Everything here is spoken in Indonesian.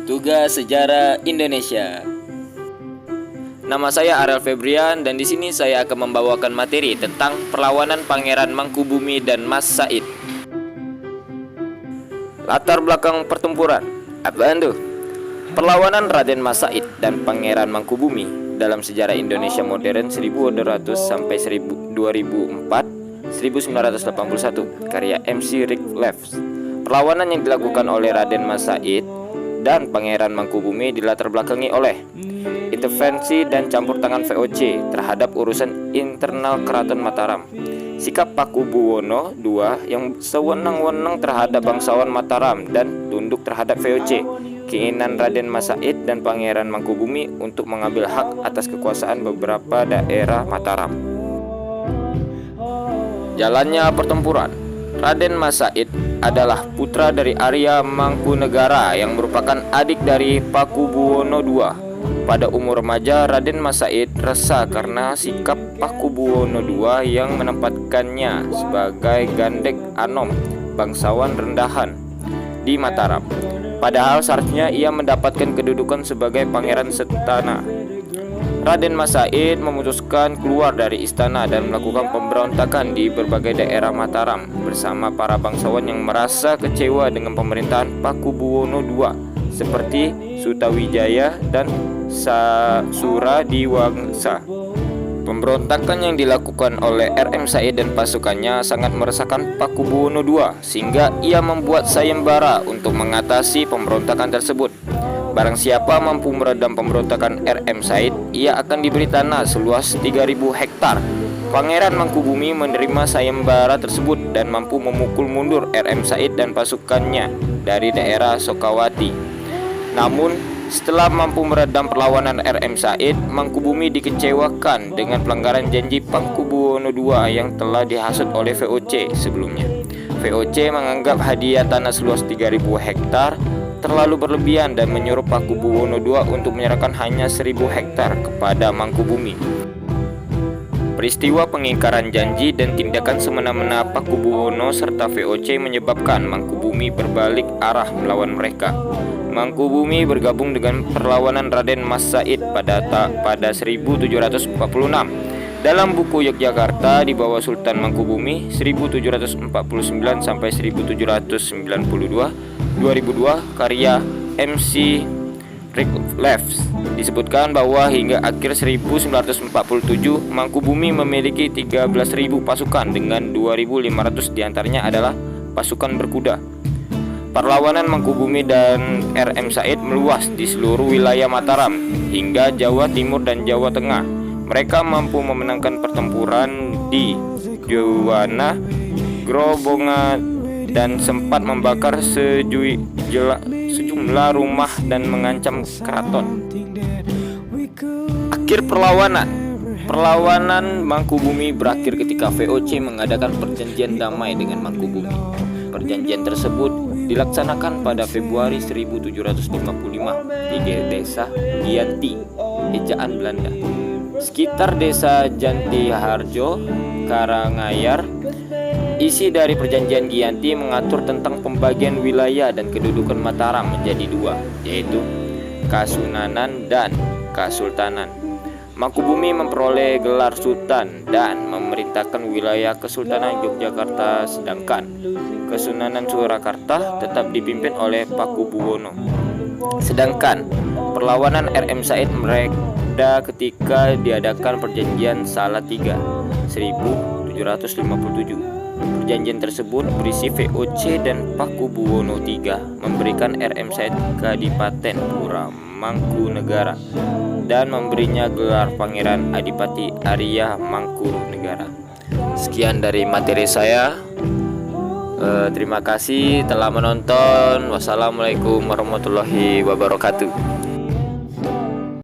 Tugas Sejarah Indonesia. Nama saya Ariel Febrian dan di sini saya akan membawakan materi tentang perlawanan Pangeran Mangkubumi dan Mas Said. Latar belakang pertempuran. Apaan tuh? Perlawanan Raden Mas Said dan Pangeran Mangkubumi dalam sejarah Indonesia modern 1200 sampai 2004 1981 karya MC Rick Leves. Perlawanan yang dilakukan oleh Raden Mas Said dan Pangeran Mangkubumi dilatar belakangi oleh intervensi dan campur tangan VOC terhadap urusan internal Keraton Mataram, sikap Pakubuwono II yang sewenang-wenang terhadap bangsawan Mataram dan tunduk terhadap VOC, keinginan Raden Mas Said dan Pangeran Mangkubumi untuk mengambil hak atas kekuasaan beberapa daerah Mataram. Jalannya pertempuran. Raden Mas Said adalah putra dari Arya Mangkunegara yang merupakan adik dari Pakubuwono II. Pada umur remaja, Raden Mas Said resah karena sikap Pakubuwono II yang menempatkannya sebagai gandek anom, bangsawan rendahan di Mataram. Padahal seharusnya ia mendapatkan kedudukan sebagai pangeran setana. Raden Mas Said memutuskan keluar dari istana dan melakukan pemberontakan di berbagai daerah Mataram bersama para bangsawan yang merasa kecewa dengan pemerintahan Pakubuwono II seperti Sutawijaya dan Suradiwangsa. Pemberontakan yang dilakukan oleh RM Said dan pasukannya sangat meresahkan Pakubuwono II sehingga ia membuat sayembara untuk mengatasi pemberontakan tersebut. Barang siapa mampu meredam pemberontakan RM Said, ia akan diberi tanah seluas 3.000 hektar. Pangeran Mangkubumi menerima sayembara tersebut dan mampu memukul mundur RM Said dan pasukannya dari daerah Sokawati. Namun, setelah mampu meredam perlawanan RM Said, Mangkubumi dikecewakan dengan pelanggaran janji Pakubuwono II yang telah dihasut oleh VOC sebelumnya. VOC menganggap hadiah tanah seluas 3.000 hektar terlalu berlebihan dan menyuruh Pakubuwono II untuk menyerahkan hanya 1.000 hektar kepada Mangkubumi. Peristiwa pengingkaran janji dan tindakan semena-mena Pakubuwono serta VOC menyebabkan Mangkubumi berbalik arah melawan mereka. Mangkubumi bergabung dengan perlawanan Raden Mas Said pada 1746. Dalam buku Yogyakarta di bawah Sultan Mangkubumi 1749 sampai 1792 2002 karya MC Rick Leves disebutkan bahwa hingga akhir 1947 Mangkubumi memiliki 13.000 pasukan dengan 2.500 diantaranya adalah pasukan berkuda. Perlawanan Mangkubumi dan RM Said meluas di seluruh wilayah Mataram hingga Jawa Timur dan Jawa Tengah. Mereka mampu memenangkan pertempuran di Juwana, Grobonga dan sempat membakar sejumlah rumah dan mengancam keraton. Akhir perlawanan Mangkubumi berakhir ketika VOC mengadakan perjanjian damai dengan Mangkubumi. Perjanjian tersebut dilaksanakan pada Februari 1755 di desa Giyanti, ejaan Belanda, sekitar desa Jantiharjo, Karangayar. Isi dari perjanjian Giyanti mengatur tentang pembagian wilayah dan kedudukan Mataram menjadi dua, yaitu Kasunanan dan Kasultanan. Mangkubumi memperoleh gelar Sultan dan memerintahkan wilayah Kesultanan Yogyakarta, sedangkan Kesunanan Surakarta tetap dipimpin oleh Pakubuwono. Sedangkan perlawanan RM Said mereda ketika diadakan perjanjian Salatiga 1757. Perjanjian tersebut berisi VOC dan Pakubuwono III memberikan RM Said Kadipaten Pura Mangkunegara dan memberinya gelar Pangeran Adipati Arya Mangkunegara. Sekian dari materi saya. Terima kasih telah menonton. Wassalamualaikum warahmatullahi wabarakatuh.